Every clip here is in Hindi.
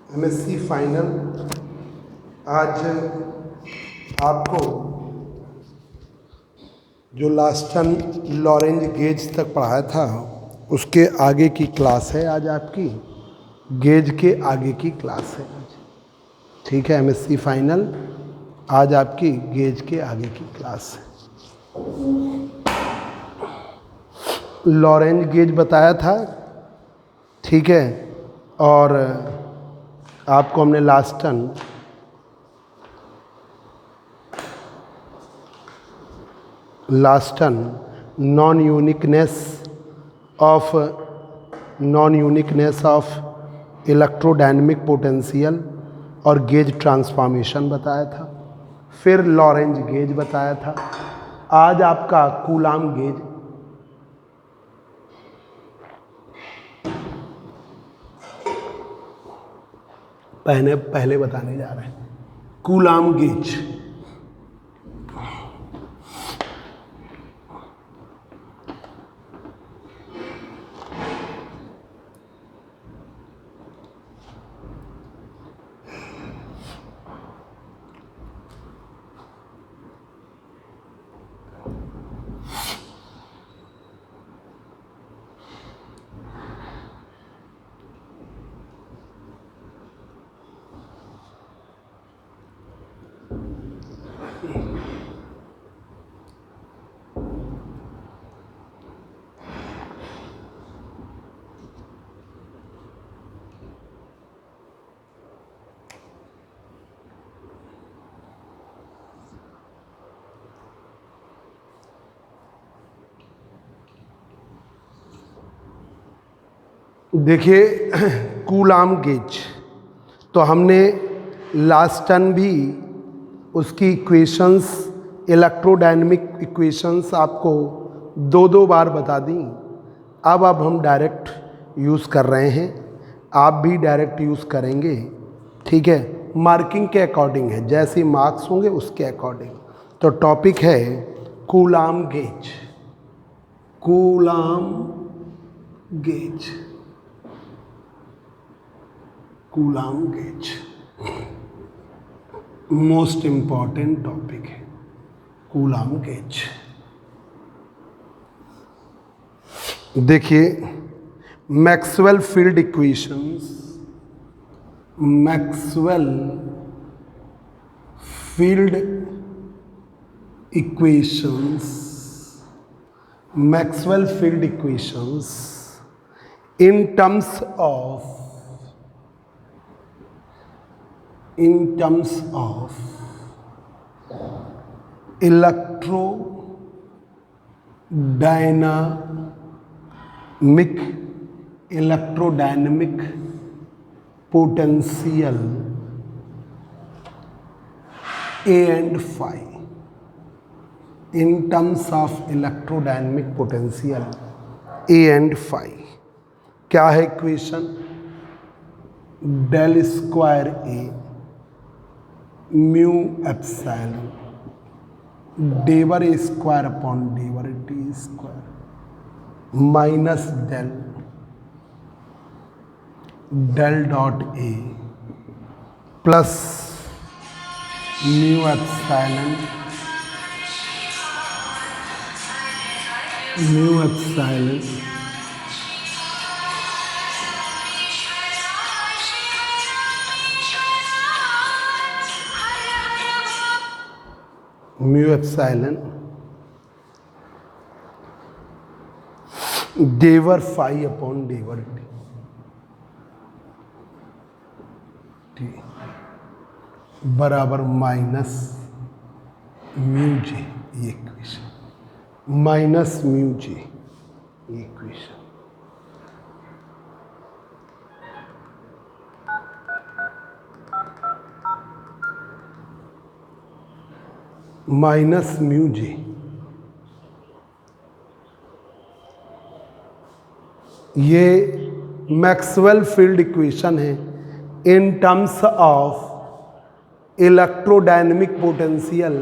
MSc final. आज आपको जो लास्ट टाइम लॉरेंज गेज तक पढ़ाया था उसके आगे की क्लास है आज आपकी, गेज के आगे की क्लास है आज। ठीक है, एमएससी फाइनल आज आपकी गेज के आगे की क्लास है। लॉरेंज गेज बताया था, ठीक है, और आपको हमने last time non uniqueness of electrodynamic potential और गेज ट्रांसफॉर्मेशन बताया था। फिर लॉरेंज गेज बताया था। आज आपका कूलाम गेज, पहले बताने जा रहे हैं। कूलाम गेज देखिए, कूलाम गेज तो हमने लास्ट टाइम भी उसकी इक्वेशंस, इलेक्ट्रोडायनेमिक इक्वेशंस आपको दो बार बता दी। अब हम डायरेक्ट यूज़ कर रहे हैं, आप भी डायरेक्ट यूज़ करेंगे। ठीक है, मार्किंग के अकॉर्डिंग है, जैसे मार्क्स होंगे उसके अकॉर्डिंग। तो टॉपिक है coulomb gauge. Coulomb gauge, coulomb gauge most important topic है, कूलाम गेज। देखिए, Maxwell field equations, Maxwell field equations, Maxwell field equations in terms of electrodynamic potential A and phi, in terms of electrodynamic potential A and phi। क्या है equation? Del square A mu epsilon डेवर ए स्क्वायर अपॉन डेवर T square minus del dot A plus mu epsilon डेवर फाई अपॉन डेवर टी बराबर माइनस म्यू जे, ये इक्वेशन, माइनस म्यू जे, ये इक्वेशन। माइनस म्यू जे, ये मैक्सवेल फील्ड इक्वेशन है in terms of electrodynamic potential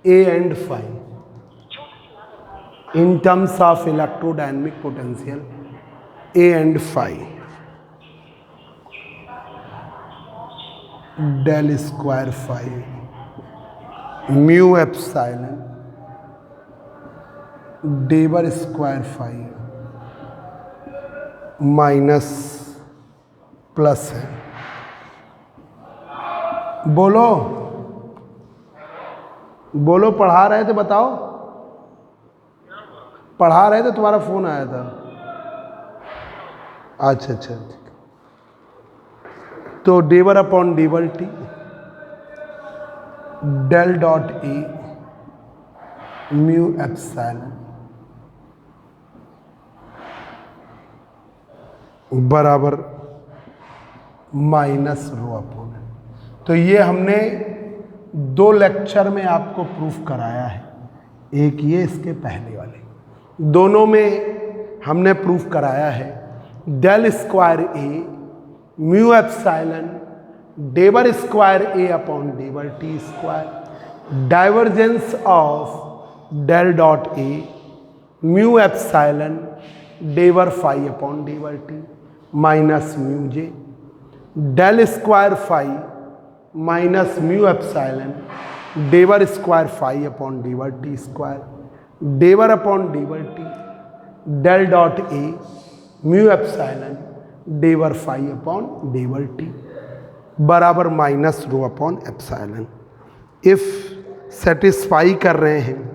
A and phi, in terms of electrodynamic potential A and phi. Del square phi mu epsilon डेवर स्क्वायर फाई माइनस प्लस है। बोलो बोलो, पढ़ा रहे थे बताओ, पढ़ा रहे थे, तुम्हारा फोन आया था। अच्छा अच्छा ठीक। तो डेवर अपॉन डेवर T del dot A mu epsilon बराबर माइनस रो अपॉन। तो ये हमने 2 लेक्चर में आपको प्रूफ कराया है, एक ये इसके पहले वाले, दोनों में हमने प्रूफ कराया है del square A mu epsilon डेवर स्क्वायर ए अपॉन डेवर T square divergence of del dot A mu epsilon डेवर फाई अपॉन डेवर T minus mu J del square phi minus mu epsilon डेवर स्क्वायर फाई अपॉन डेवर टी स्क्वायर डेवर अपॉन डेवर T del dot A mu epsilon डेवर फाई अपॉन डेवर टी बराबर minus rho upon epsilon. If satisfy कर रहे हैं,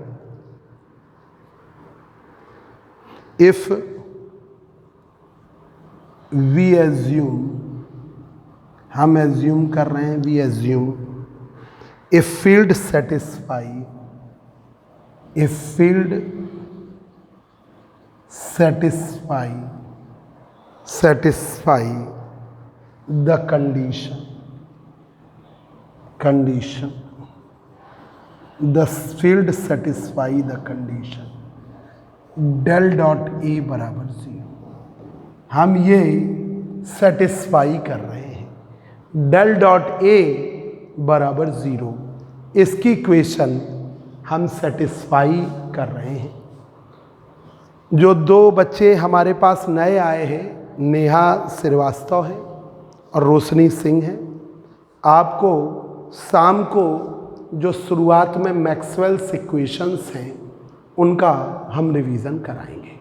इफ वी एज्यूम, हम एज्यूम कर रहे हैं, we assume if field satisfy, if field satisfy satisfy the condition the field satisfy the condition del dot a बराबर 0। हम ये सेटिस्फाई कर रहे हैं डेल डॉट ए बराबर 0, इसकी इक्वेशन हम सेटिस्फाई कर रहे हैं। जो 2 बच्चे हमारे पास नए आए हैं, नेहा श्रीवास्तव है और रोशनी सिंह है, आपको शाम को जो शुरुआत में मैक्सवेल्स इक्वेशंस हैं उनका हम रिवीजन कराएंगे,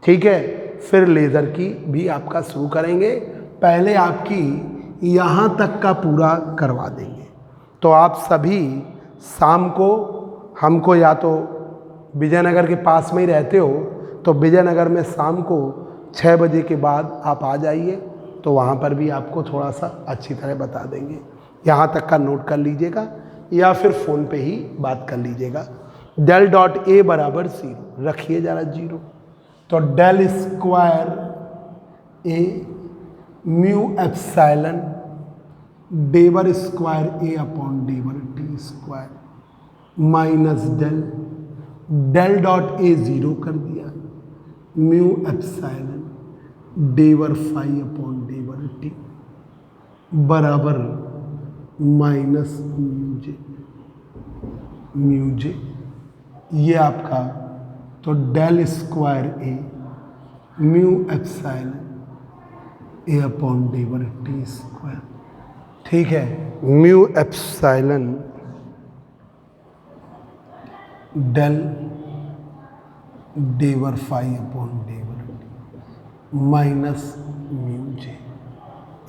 ठीक है। फिर लेज़र की भी आपका शुरू करेंगे, पहले आपकी यहाँ तक का पूरा करवा देंगे। तो आप सभी शाम को हमको, या तो विजयनगर के पास में ही रहते हो तो विजयनगर में शाम को 6 बजे के बाद आप आ जाइए, तो वहाँ पर भी आपको थोड़ा सा अच्छी तरह बता देंगे। यहाँ तक का नोट कर लीजिएगा या फिर फ़ोन पे ही बात कर लीजिएगा। डेल डॉट ए बराबर 0 रखिए ज़रा 0, तो del square A mu epsilon डेवर स्क्वायर ए अपॉन डेवर T square minus del dot A 0 कर दिया म्यू एप्सिलॉन डेवर फाई अपॉन डेवर टी बराबर माइनस म्यू जे ये आपका, तो del square A mu epsilon A upon डेवर टी स्क्वायर, ठीक है। म्यू एप्सिलॉन डेल डेवर फाई अपॉन डेवर T minus mu J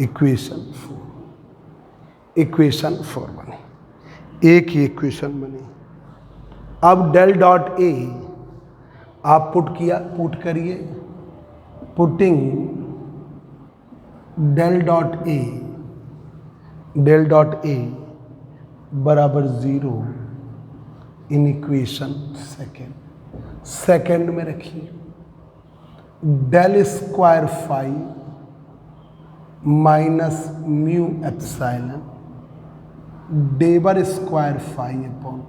equation 4 बनी, एक ही इक्वेशन बनी। अब डेल डॉट ए आप पुट करिए, पुटिंग डेल डॉट ए बराबर 0 इन इक्वेशन सेकेंड में रखिए। Del square phi minus mu epsilon डेवर स्क्वायर फाई अपॉन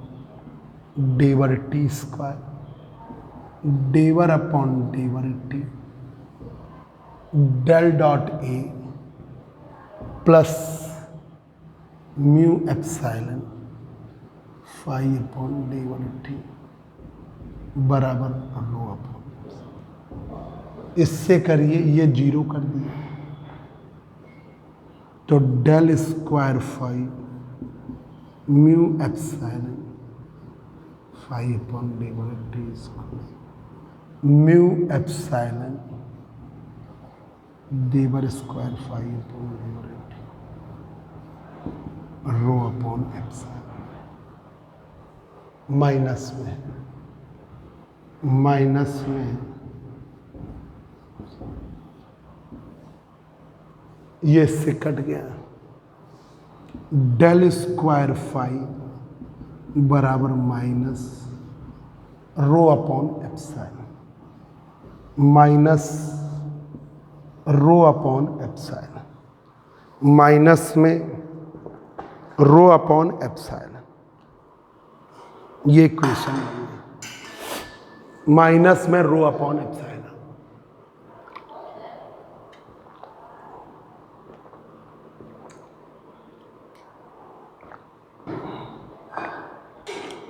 डेवर टी स्क्वायर डेवर अपॉन डेवर T del dot A plus mu epsilon phi upon डेवर टी बराबर रो अपॉन, इससे करिए, ये 0 कर दिए, तो del square phi mu epsilon phi upon D बराबर T square mu epsilon D बर स्क्वायर फाई अपॉन डी बराबर रो अपॉन एप्सिलॉन माइनस में ये इससे कट गया। डेल स्क्वायर फाई बराबर minus rho upon epsilon minus rho upon epsilon minus में रो अपॉन एप्सिलॉन ये इक्वेशन बन गई। माइनस में रो अपॉन एप्सिलॉन।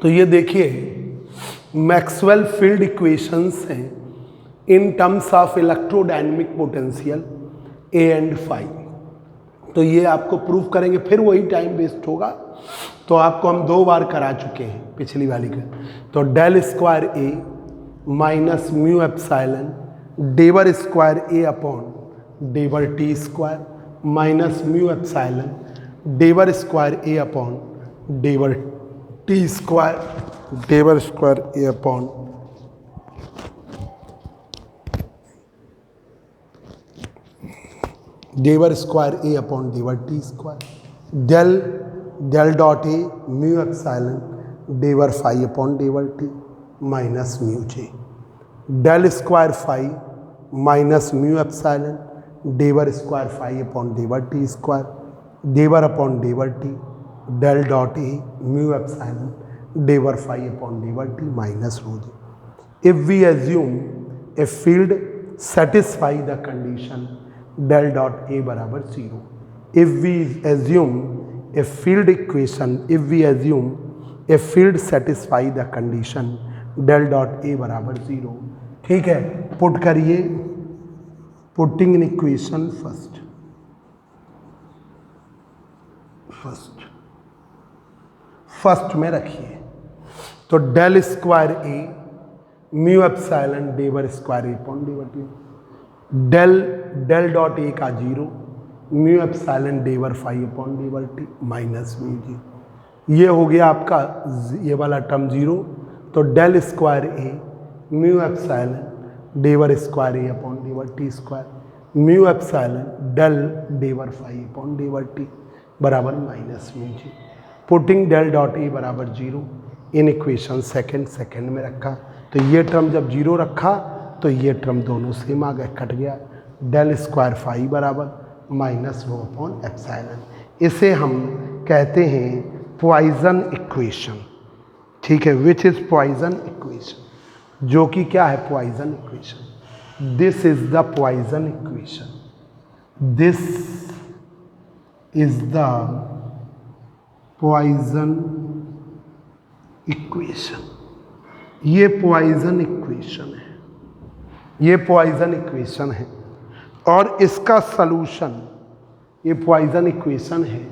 तो ये देखिए मैक्सवेल फील्ड इक्वेशंस हैं in terms of electrodynamic potential A and phi. तो ये आपको प्रूव करेंगे, फिर वही टाइम वेस्ट होगा। तो आपको हम 2 बार करा चुके हैं पिछली वाली का। तो del square A minus mu epsilon डेवर स्क्वायर ए अपॉन डेवर T square minus mu epsilon डेवर स्क्वायर ए अपॉन डेवर टी स्क्वायर डेवर स्क्वायर ए अपॉन डेवर स्क्वायर ए अपॉन डेवर T square del dot A mu epsilon डेवर फाई अपॉन डेवर T minus mu J del square phi minus mu epsilon डेवर स्क्वायर फाई अपॉन डेवर टी स्क्वायर डेवर अपॉन डेवर T del dot A mu epsilon डेवर फाई अपॉन डेवर T minus rho J. If we assume a field satisfy the condition del dot A बराबर 0। If we assume a field equation if we assume a field satisfy the condition del dot A बराबर 0। ठीक है, पुट करिए, पुटिंग इन इक्वेशन फर्स्ट में रखिए। तो del square A mu epsilon डेवर स्क्वायर ए अपॉन डेवर टी डेल डॉट ए का 0 म्यू एप्सिलॉन डेवर फाई अपॉन डेवर टी माइनस म्यू जी। ये हो गया आपका ये वाला टर्म 0। तो del square A mu epsilon डेवर स्क्वायर ए अपॉन डेवर T square mu epsilon del डेवर फाई अपॉन डेवर टी बराबर minus mu G. Putting del dot A बराबर 0 इन इक्वेशन सेकेंड में रखा। तो ये टर्म जब 0 रखा तो ये टर्म दोनों सेम आ गए, कट गया। डेल स्क्वायर फाई बराबर माइनस रो अपॉन एप्सिलॉन। इसे हम कहते हैं पॉइजन इक्वेशन। ठीक है, विच इज पॉइजन इक्वेशन, जो कि क्या है Poisson equation. This is the Poisson equation. This is the Poisson equation. ये पॉइजन इक्वेशन है, ये पॉइजन इक्वेशन है। और इसका सलूशन, ये पॉइजन इक्वेशन है,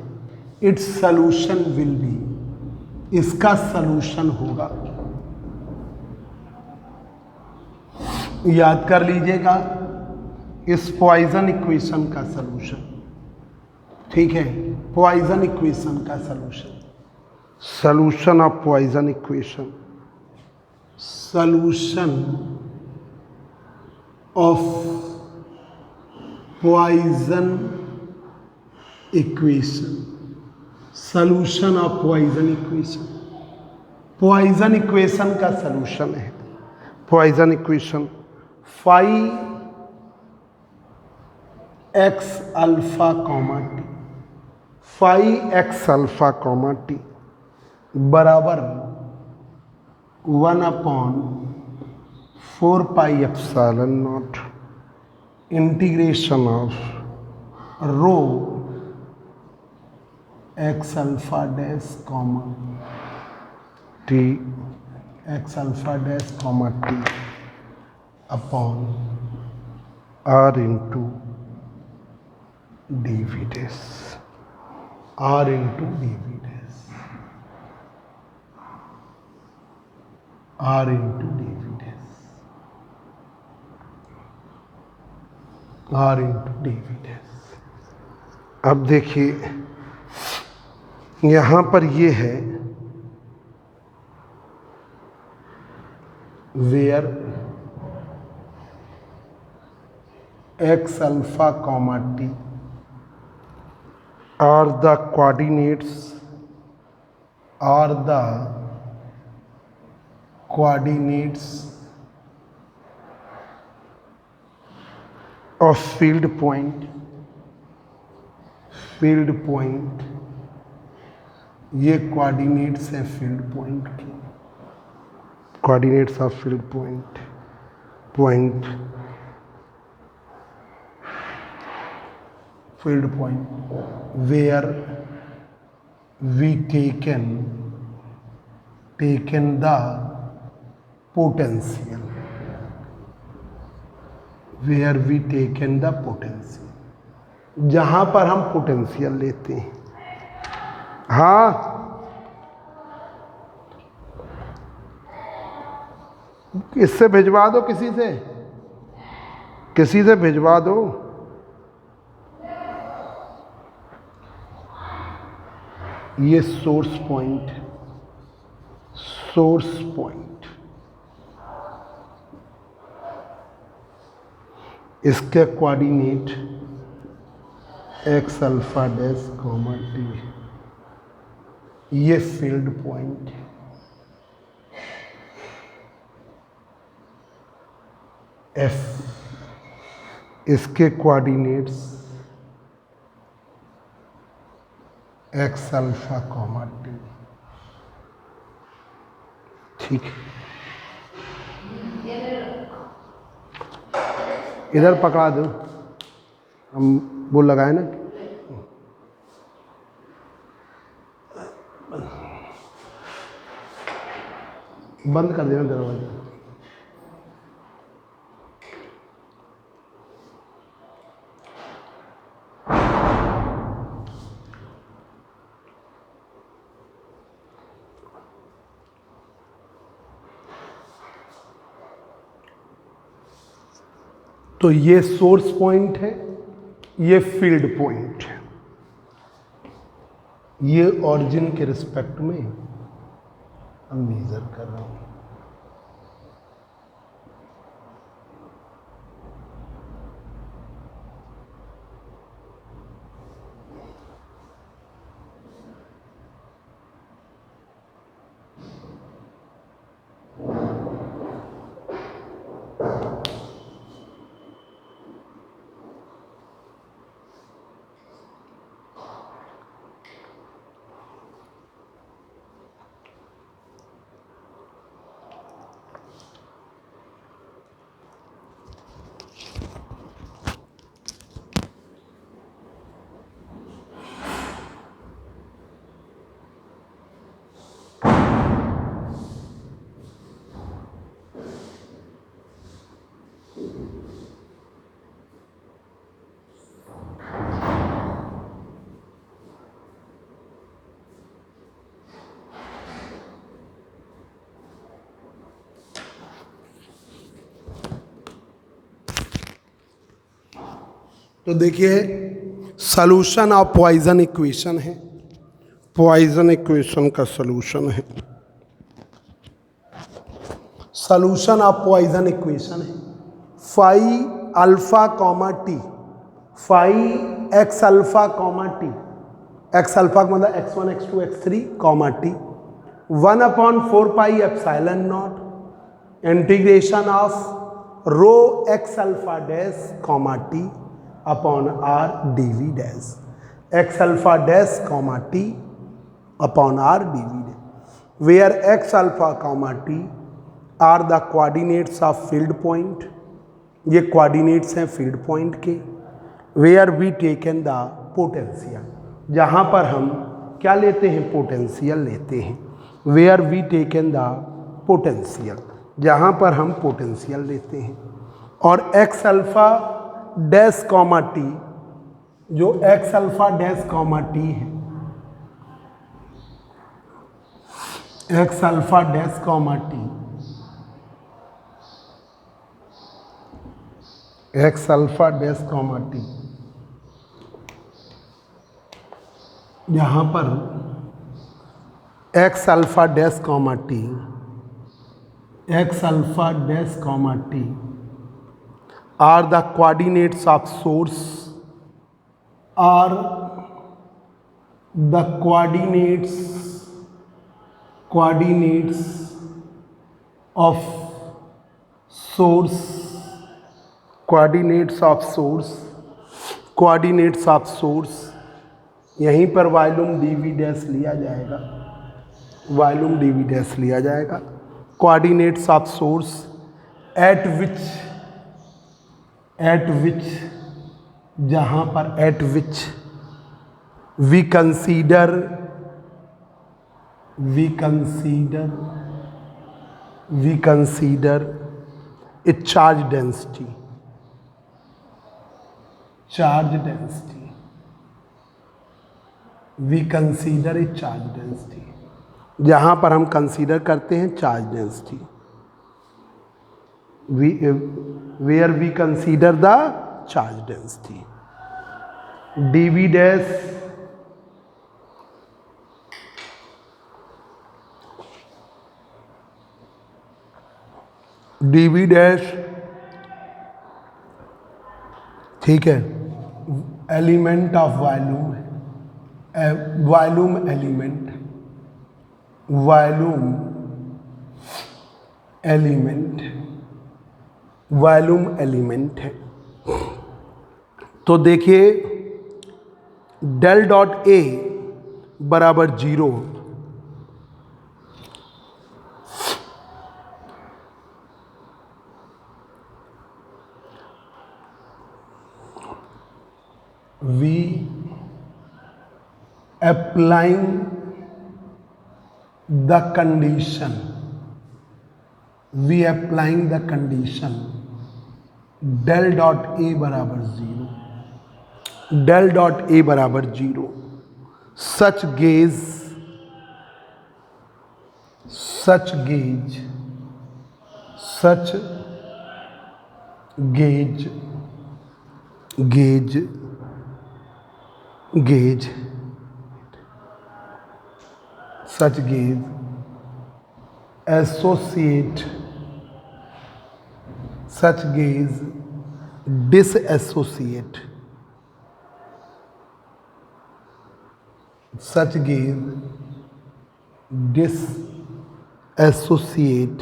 इट्स सलूशन विल बी, इसका सलूशन होगा, याद कर लीजिएगा, इस पॉइजन इक्वेशन का सलूशन। ठीक है, पॉइजन इक्वेशन का solution, solution of Poisson equation, solution of Poisson equation, solution of Poisson equation. Poisson equation का सलूशन है, Poisson equation phi x alpha comma t, phi x alpha comma t बराबर 1/4 pi epsilon naught integration of rho x alpha dash comma T, x alpha dash comma t upon r into dv dash, r into dv dash, r into dv dash, r into dv dash। अब देखिए यहाँ पर ये है where x alpha comma t are the coordinates of field point, ये कोऑर्डिनेट्स हैं फील्ड पॉइंट के, coordinates of field point where we taken the potential, where we taken the potential, जहां पर हम पोटेंशियल लेते हैं। हाँ, इससे भिजवा दो, किसी से भिजवा दो। ये सोर्स पॉइंट, इसके coordinate x alpha dash comma T, ये फील्ड पॉइंट, f, इसके coordinates x alpha comma T. ठीक है, इधर पकड़ा दो, हम वो लगाए ना। बंद कर देना दरवाजा। तो ये सोर्स पॉइंट है, ये फील्ड पॉइंट है, ये ऑरिजिन के रिस्पेक्ट में हम मेजर कर रहे हैं। तो देखिए सॉल्यूशन ऑफ पॉइजन इक्वेशन है, पॉइजन इक्वेशन का सॉल्यूशन है, सॉल्यूशन ऑफ पॉइजन इक्वेशन है phi alpha comma t, phi x alpha comma T, x alpha का मतलब x1 x2 x3 comma t 1/4 pi epsilon naught integration of rho x alpha dash comma t upon r dv dash, x alpha dash comma t upon r dv dash, where x alpha comma T are the coordinates of field point, ये कोऑर्डिनेट्स हैं फील्ड पॉइंट के, where we taken the potential, जहाँ पर हम क्या लेते हैं, पोटेंशियल लेते हैं, where we taken the potential, जहाँ पर हम पोटेंशियल लेते हैं, और X alpha dash comma T जो X alpha dash comma T है, X alpha dash comma T, x alpha dash comma T, यहाँ पर X alpha dash comma T, x alpha dash comma T are the coordinates of source, are the coordinates of source, coordinates of source, यहीं पर वॉल्यूम dv डैश लिया जाएगा, वॉल्यूम dv डैश लिया जाएगा, coordinates of source at which जहाँ पर at which we consider a charge density, we consider a charge density, जहाँ पर हम कंसीडर करते हैं charge density, where we consider the charge density, dv dash ठीक है, एलिमेंट ऑफ वॉल्यूम है, वॉल्यूम एलिमेंट है। तो देखिए डेल डॉट ए बराबर 0, we applying the condition del dot A बराबर 0, such gauge associate, such gauge disassociate,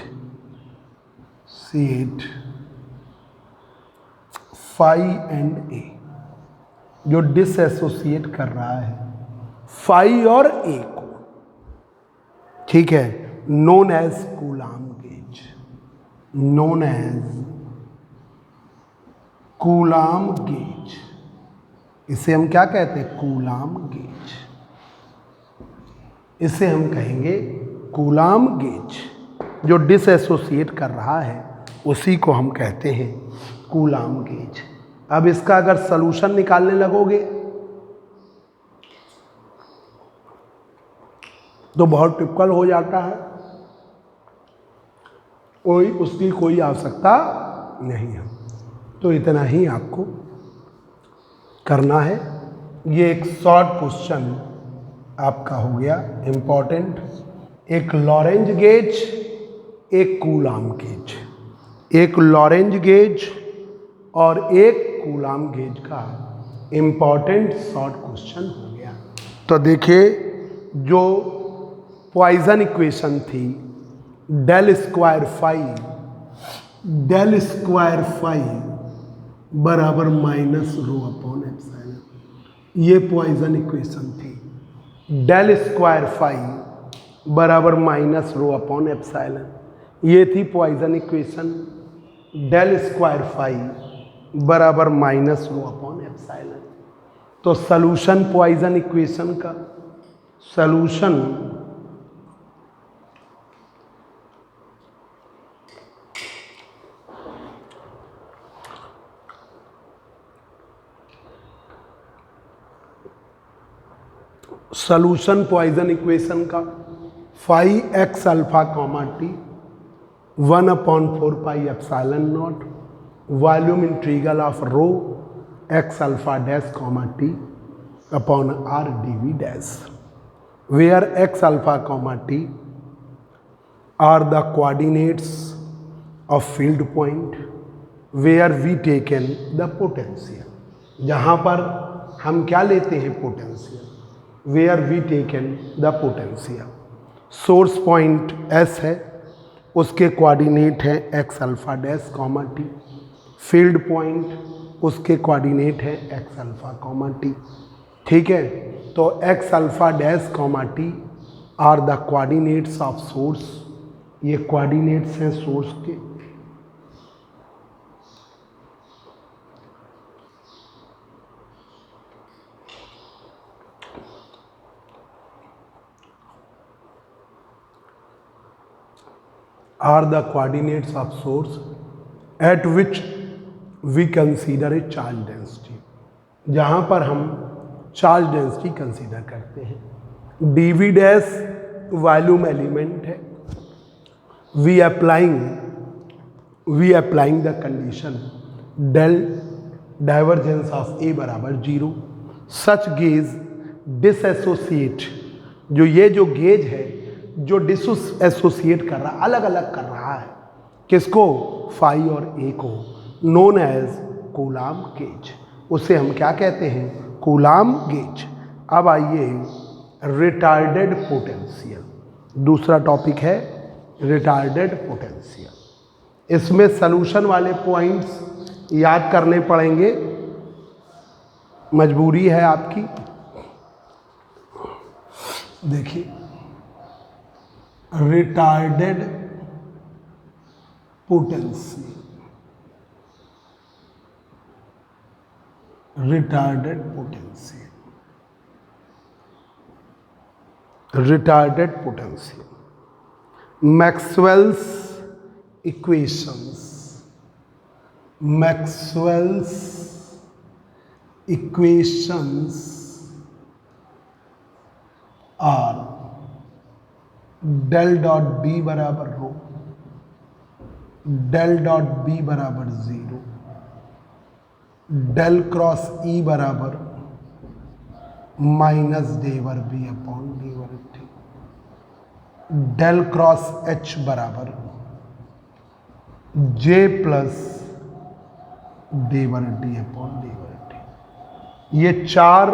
phi and a, जो डिसएसोसिएट कर रहा है फाई और ए को, ठीक है, नोन एज कूलाम गेज, इसे हम क्या कहते हैं, कूलाम गेज, इसे हम कहेंगे कूलाम गेज, जो डिसएसोसिएट कर रहा है उसी को हम कहते हैं कूलाम गेज। अब इसका अगर सलूशन निकालने लगोगे तो बहुत टिपिकल हो जाता है, उसकी कोई आवश्यकता नहीं है। तो इतना ही आपको करना है। ये एक शॉर्ट क्वेश्चन आपका हो गया इम्पोर्टेंट, एक लॉरेंज गेज, एक कूलाम गेज, एक लॉरेंज गेज और एक कूलाम गेज का इम्पोर्टेंट शॉर्ट क्वेश्चन हो गया। तो देखिए जो पॉइजन इक्वेशन थी डेल स्क्वायर फाई बराबर माइनस रो अपॉन एप्सिलॉन, ये पॉइजन इक्वेशन थी। डेल स्क्वायर फाई बराबर माइनस रो अपॉन एप्सिलॉन, ये थी Poisson equation. Del square phi बराबर माइनस रो अपॉन एप्सिलॉन। तो सॉल्यूशन पॉइजन इक्वेशन का सॉल्यूशन सॉल्यूशन पॉइजन इक्वेशन का 5x alpha comma t 1/4 pi epsilon naught volume integral of rho x alpha dash comma t upon r dv dash, where x alpha comma t are the coordinates of field point where we taken the potential, जहाँ पर हम क्या लेते हैं potential, where we taken the potential। Source point S है, उसके कोऑर्डिनेट है x alpha dash comma T, field point उसके कोऑर्डिनेट है x अल्फा कॉमा टी। ठीक है, तो x alpha dash comma T are the coordinates of source, ये कोऑर्डिनेट्स हैं सोर्स के। are the coordinates of source at which we consider a charge density, जहाँ पर हम चार्ज डेंसिटी कंसीडर करते हैं। dv डैश वॉल्यूम एलिमेंट है। We applying the condition del divergence of A बराबर 0 सच गेज डिसएसोसिएट, जो ये जो गेज है जो डिसएसोसिएट कर रहा, अलग अलग कर रहा है, किसको, फाई और ए को, नोन एज कूलाम गेज, उसे हम क्या कहते हैं, कूलाम गेज। अब आइए रिटार्डेड पोटेंशियल, दूसरा टॉपिक है रिटार्डेड पोटेंशियल। इसमें सॉल्यूशन वाले पॉइंट्स याद करने पड़ेंगे, मजबूरी है आपकी। देखिए, retarded potential, retarded potential, retarded potential, Maxwell's equations, Maxwell's equations are del dot B बराबर रो, डेल डॉट बी बराबर 0, डेल क्रॉस ई बराबर माइनस डेवर बी अपॉन डेवर टी, डेल क्रॉस एच बराबर जे प्लस डेवर डी अपॉन डेवर टी। ये चार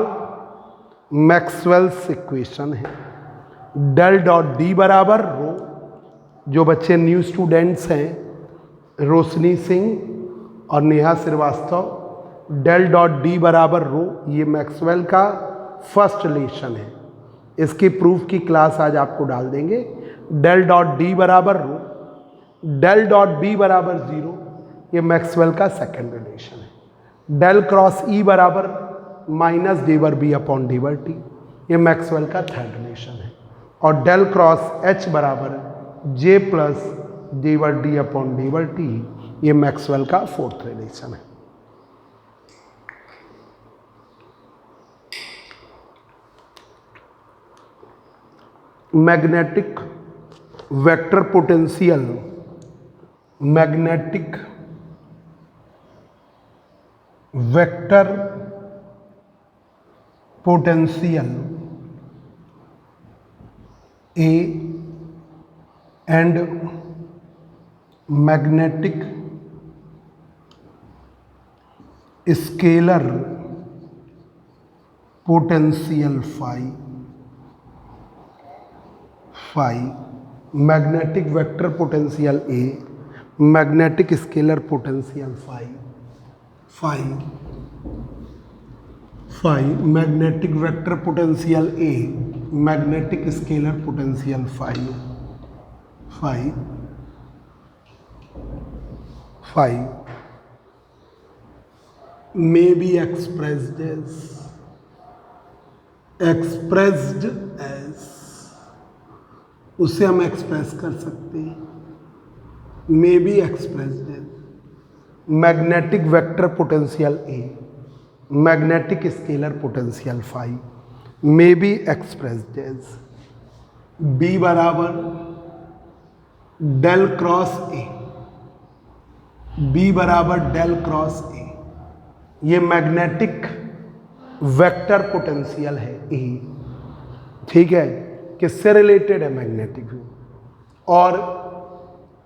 मैक्सवेल्स इक्वेशन है। डेल डॉट डी बराबर रो, जो बच्चे न्यू स्टूडेंट्स हैं रोशनी सिंह और Neha Shrivastava, del dot D बराबर रो, ये मैक्सवेल का फर्स्ट रिलेशन है। इसकी प्रूफ की क्लास आज आपको डाल देंगे। डेल डॉट डी बराबर रो, डेल डॉट बी बराबर 0, ये मैक्सवेल का सेकेंड रिलेशन है। डेल क्रॉस ई बराबर माइनस डेवर बी अपॉन डेवर टी, ये मैक्सवेल का थर्ड रिलेशन है। और डेल क्रॉस एच बराबर जे प्लस डेवर डी अपॉन डेवर टी, ये मैक्सवेल का फोर्थ रिलेशन है। Magnetic vector potential, magnetic vector potential A and magnetic scalar potential phi, magnetic vector potential A, magnetic scalar potential phi, magnetic vector potential A, magnetic scalar potential phi may be expressed as, उसे हम एक्सप्रेस कर सकते हैं, may be expressed as magnetic vector potential A, magnetic scalar potential phi, may be expressed as B बराबर डेल क्रॉस ए, बी बराबर डेल क्रॉस ए, ये मैग्नेटिक वेक्टर पोटेंशियल है ए, ठीक है, किससे रिलेटेड है, मैग्नेटिक फील्ड। और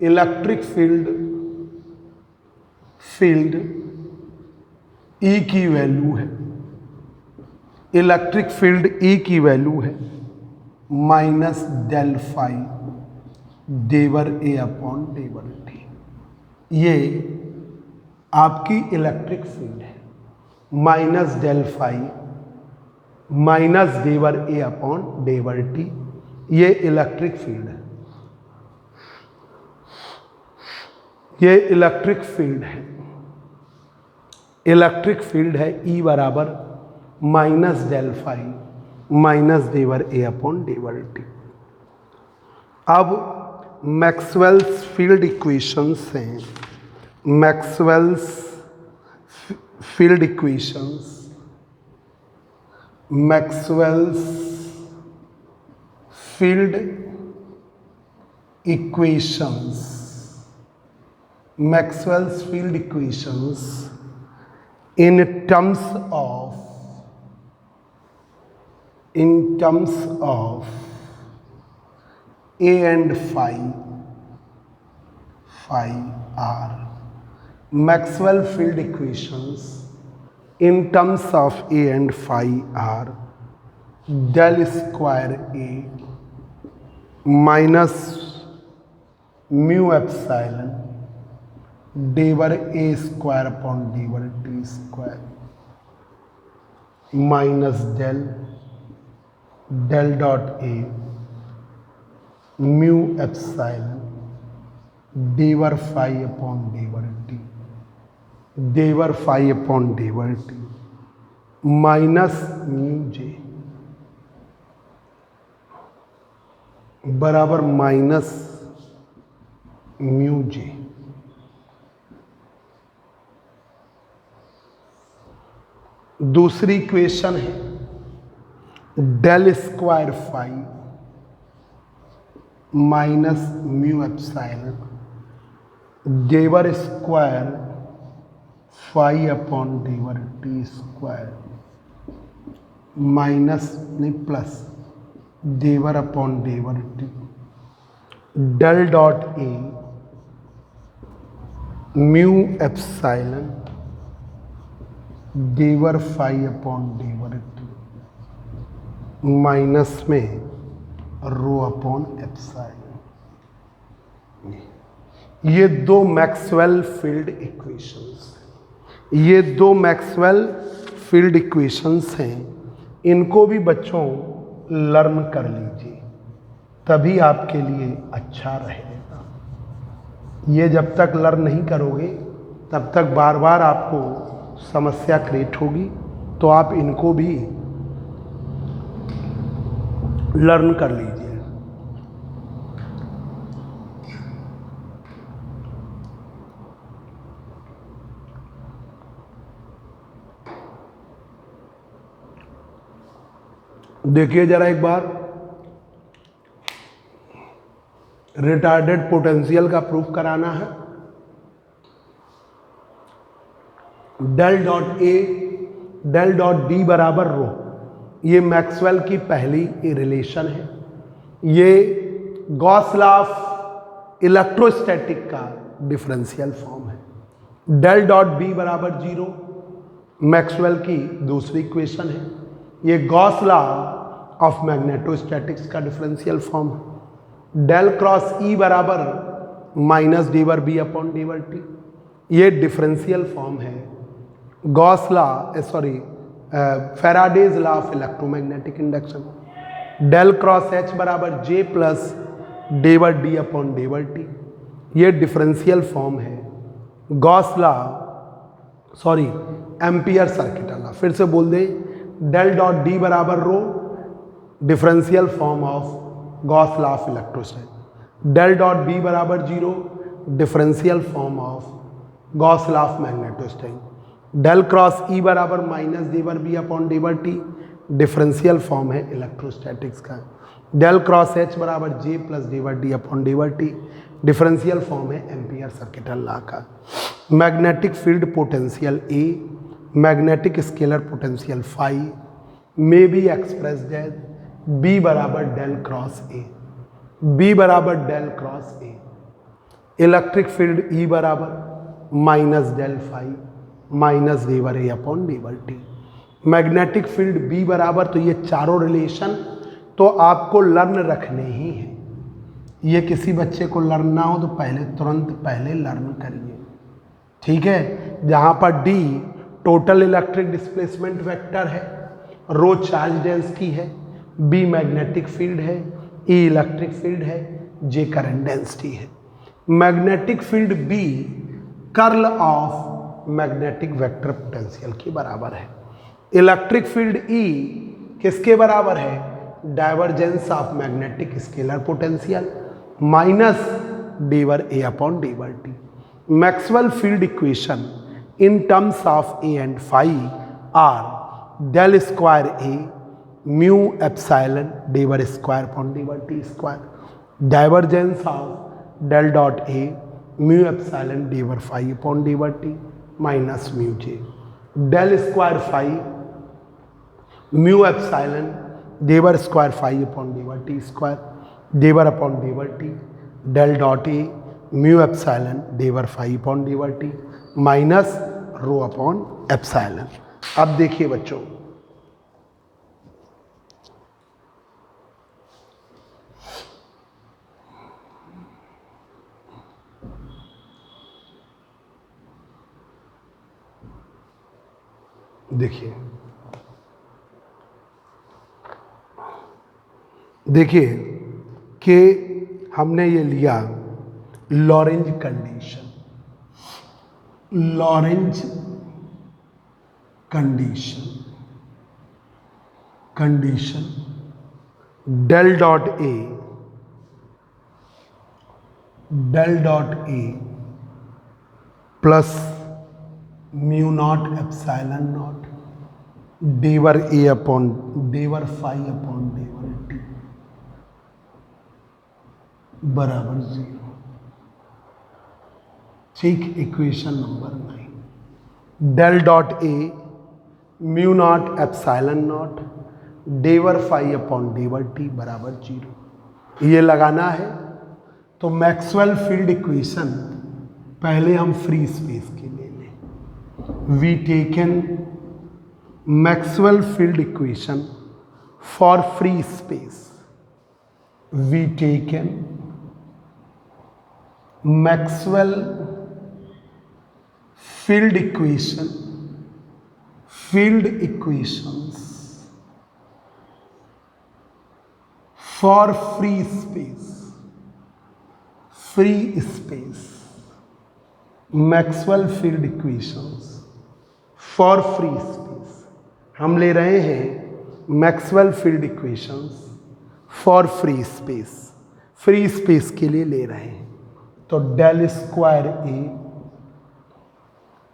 इलेक्ट्रिक फील्ड ई की वैल्यू है, इलेक्ट्रिक फील्ड ई की वैल्यू है minus del phi डेवर A upon डेवर टी। ये आपकी इलेक्ट्रिक फील्ड है, minus del phi minus डेवर A upon डेवर टी, ये इलेक्ट्रिक फील्ड है, ये इलेक्ट्रिक फील्ड है, इलेक्ट्रिक फील्ड है ई बराबर minus del phi minus डेवर A upon डेवर टी। अब मैक्सवेल्स फील्ड इक्वेशंस हैं, Maxwell's field equations, Maxwell's field equations, Maxwell's field equations in terms of A and phi are Maxwell field equations in terms of A and phi are del square A minus mu epsilon डेवर ए स्क्वायर अपॉन डेवर T square minus del dot A mu epsilon डेवर फाई अपॉन डेवर टी, डेवर फाई अपॉन डेवर टी माइनस म्यू जे बराबर माइनस म्यू जे। दूसरी इक्वेशन है del square phi minus mu epsilon डेवर स्क्वायर फाई अपॉन डेवर टी स्क्वायर माइनस नहीं प्लस डेवर अपॉन डेवर T del dot A mu epsilon डेवर फाई अपॉन डेवर टी माइनस में रो अपॉन एप्सिलॉन। ये दो मैक्सवेल फील्ड इक्वेशंस, ये दो मैक्सवेल फील्ड इक्वेशंस हैं, इनको भी बच्चों लर्न कर लीजिए, तभी आपके लिए अच्छा रहेगा। ये जब तक लर्न नहीं करोगे तब तक बार बार आपको समस्या क्रिएट होगी, तो आप इनको भी लर्न कर लीजिए। देखिए जरा एक बार, रिटार्डेड पोटेंशियल का प्रूफ कराना है। Del dot A del dot D बराबर रो, ये मैक्सवेल की पहली रिलेशन है। ये गॉस लॉ ऑफ इलेक्ट्रोस्टैटिक का डिफरेंशियल फॉर्म है। डेल डॉट बी बराबर जीरो मैक्सवेल की दूसरी इक्वेशन है। ये गॉस लॉ ऑफ मैग्नेटोस्टैटिक्स का डिफरेंशियल फॉर्म है। डेल क्रॉस ई बराबर माइनस डेवर बी अपॉन डेवर टी, ये डिफरेंशियल फॉर्म है Gauss law Faraday's law of electromagnetic induction. Del cross H बराबर जे प्लस डेवर डी अपॉन डेवर टी, ये डिफरेंशियल फॉर्म है Gauss law Ampere circuit law. फिर से बोल दें, डेल डॉट डी बराबर rho, differential form of Gauss law of electrostatics. Del dot B बराबर zero, differential form of Gauss law of magnetostatics. Del cross E बराबर माइनस डेवर बी अपॉन डेवर टी, डिफरेंशियल फॉर्म है इलेक्ट्रोस्टैटिक्स का। डेल क्रॉस एच बराबर जे प्लस डी वर डी अपॉन डी वर टी, डिफरेंशियल फॉर्म है एम्पियर सर्किटल लॉ का। Magnetic field potential A, magnetic scalar potential phi में बी एक्सप्रेस्ड एज बी बराबर डेल क्रॉस ए, बी बराबर del cross A. Electric field E बराबर minus del phi minus D वर A upon D were T. Magnetic field B बराबर, तो ये चारों रिलेशन तो आपको लर्न रखने ही हैं। ये किसी बच्चे को लर्न ना हो तो तुरंत पहले लर्न करिए, ठीक है। जहाँ पर D total electric displacement vector है, रो चार्ज डेंसिटी है, बी मैग्नेटिक फील्ड है, ई इलेक्ट्रिक फील्ड है, जे करंट डेंसिटी है। Magnetic field B curl of magnetic vector potential के बराबर है। इलेक्ट्रिक फील्ड ई किसके बराबर है? Divergence of magnetic scalar potential minus D वर A upon D were t. Maxwell field equation in terms of A and phi are del square A mu epsilon d were square upon D were t square. Divergence of del dot A mu epsilon d were phi upon D were t minus mu J. Del square phi mu epsilon d were square phi upon D were t square d were upon D were t del dot A mu epsilon d were phi upon D were t minus rho upon epsilon. अब देखिए बच्चों, देखिए कि हमने ये लिया Lorentz condition, Lorenz condition del dot A plus mu not epsilon naught d वर A upon D were phi upon D were t बराबर 0। ठीक, equation number 9। Del dot A mu not epsilon naught d were phi upon D were t बराबर 0। ये लगाना है तो मैक्सवेल फील्ड इक्वेशन पहले हम फ्री स्पेस के ले लें। We taken Maxwell field equation for free space. We taken Maxwell field equations for free space, Maxwell field equations for free space. हम ले रहे हैं Maxwell field equations for free space के लिए ले रहे हैं। तो del square A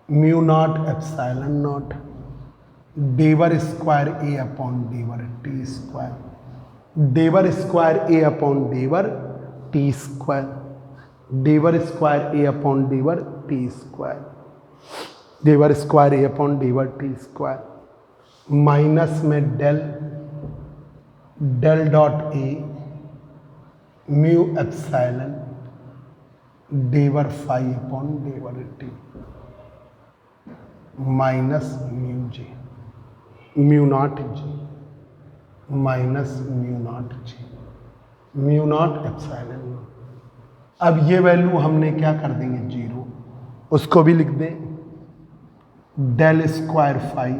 mu not epsilon naught d were square A upon D were t square d were square A upon D were t square d were square A upon D were t square d were square A upon D were t square minus में del dot A mu epsilon d were phi upon D were t minus mu J mu not J minus mu not J mu not epsilon. अब ये वैल्यू हमने क्या कर देंगे 0, उसको भी लिख दें del square phi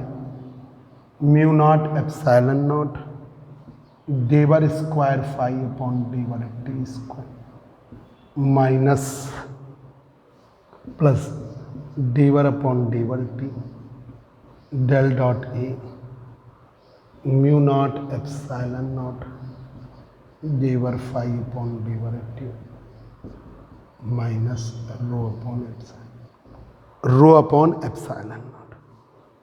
mu not epsilon naught d were square phi upon D were t square minus plus D were upon D were t del dot A mu not epsilon naught d were phi upon D were t minus rho upon epsilon not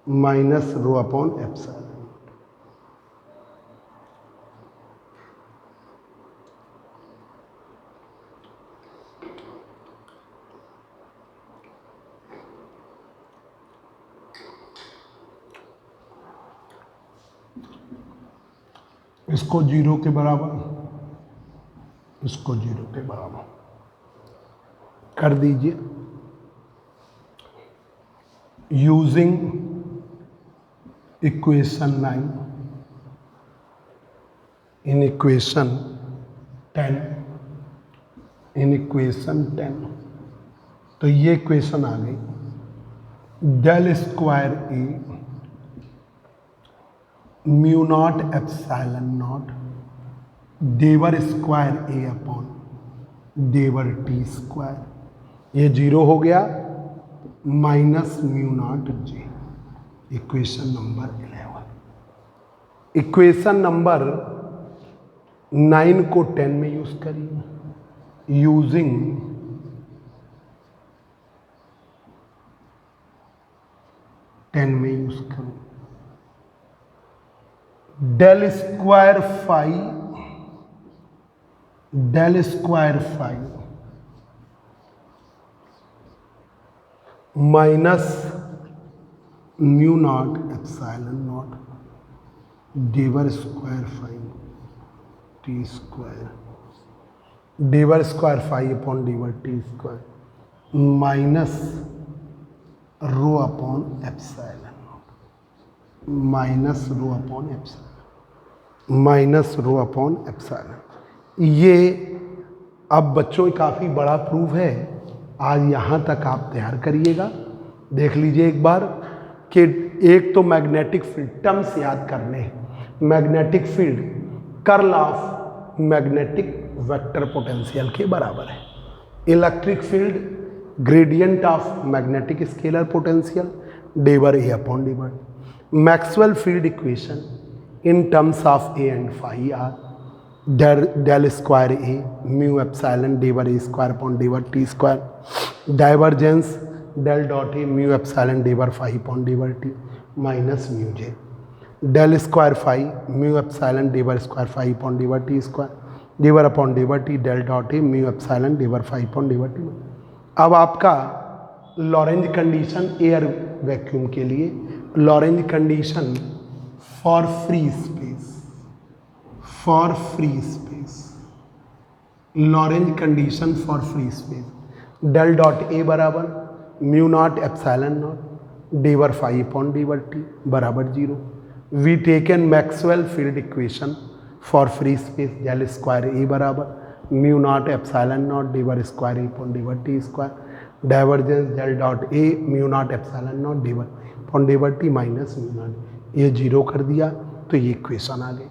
minus rho upon epsilon naught. इसको 0 के बराबर, इसको 0 के बराबर कर दीजिए। Using equation 9 in equation 10, in equation 10, तो ये इक्वेशन आ गई, del square A mu not epsilon not डेवर स्क्वायर ए अपॉन डेवर टी स्क्वायर, ये 0 हो गया, minus mu not J. Equation number 11। Equation number 9 को 10 में यूज करिए। यूजिंग में यूज करो, del square phi minus mu not epsilon not डेवर स्क्वायर फाई टी स्क्वायर, डेवर स्क्वायर फाई अपॉन डेवर T square minus rho upon epsilon not, minus rho upon epsilon, minus rho upon epsilon. ये अब बच्चों काफ़ी बड़ा प्रूफ है, आज यहाँ तक आप तैयार करिएगा। देख लीजिए एक बार कि एक तो मैग्नेटिक फील्ड टर्म्स याद करने हैं। Magnetic field curl of magnetic vector potential के बराबर है। Electric field gradient of magnetic scalar potential डेवर ए अपॉन डेवर। Maxwell field equation in terms of A and phi are del square A mu epsilon डेवर ए स्क्वायर अपॉन डेवर T square, divergence del dot A mu epsilon डेवर फाई अपॉन डेवर T minus mu J, del square phi mu epsilon डेवर स्क्वायर फाई अपॉन डेवर टी स्क्वायर डेवर अपॉन डेवर T del dot A mu epsilon डेवर फाई अपॉन डेवर टी। अब आपका लॉरेंज कंडीशन एयर वैक्यूम के लिए, Lorenz condition for free space, for free space, Lorenz condition for free space, del dot A बराबर म्यू नॉट एप्सिलॉन नॉट डेवर फाई अपॉन डेवर टी बराबर 0। We taken Maxwell field equation for free space, del square A बराबर म्यू नॉट एप्सिलॉन नॉट डेवर स्क्वायर ए अपॉन डेवर T square, divergence del dot A mu not epsilon not डेवर अपॉन डेवर टी माइनस म्यू नॉट, ये 0 कर दिया तो ये इक्वेशन आ गई।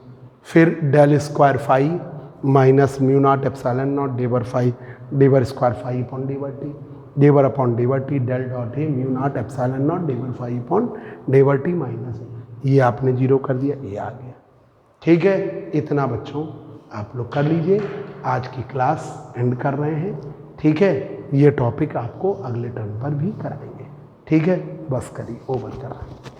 फिर del square phi minus mu not epsilon not डेवर फाई डेवर स्क्वायर फाई अपॉन डेवर टी डेवर अपॉन डेवर T del dot A mu not epsilon not डेवर फाई अपॉन डेवर टी माइनस, ये आपने 0 कर दिया, ये आ गया। ठीक है, इतना बच्चों आप लोग कर लीजिए। आज की क्लास एंड कर रहे हैं। ठीक है, ये टॉपिक आपको अगले टर्म पर भी कराएंगे। ठीक है, बस करिए, ओवर कर रहे हैं।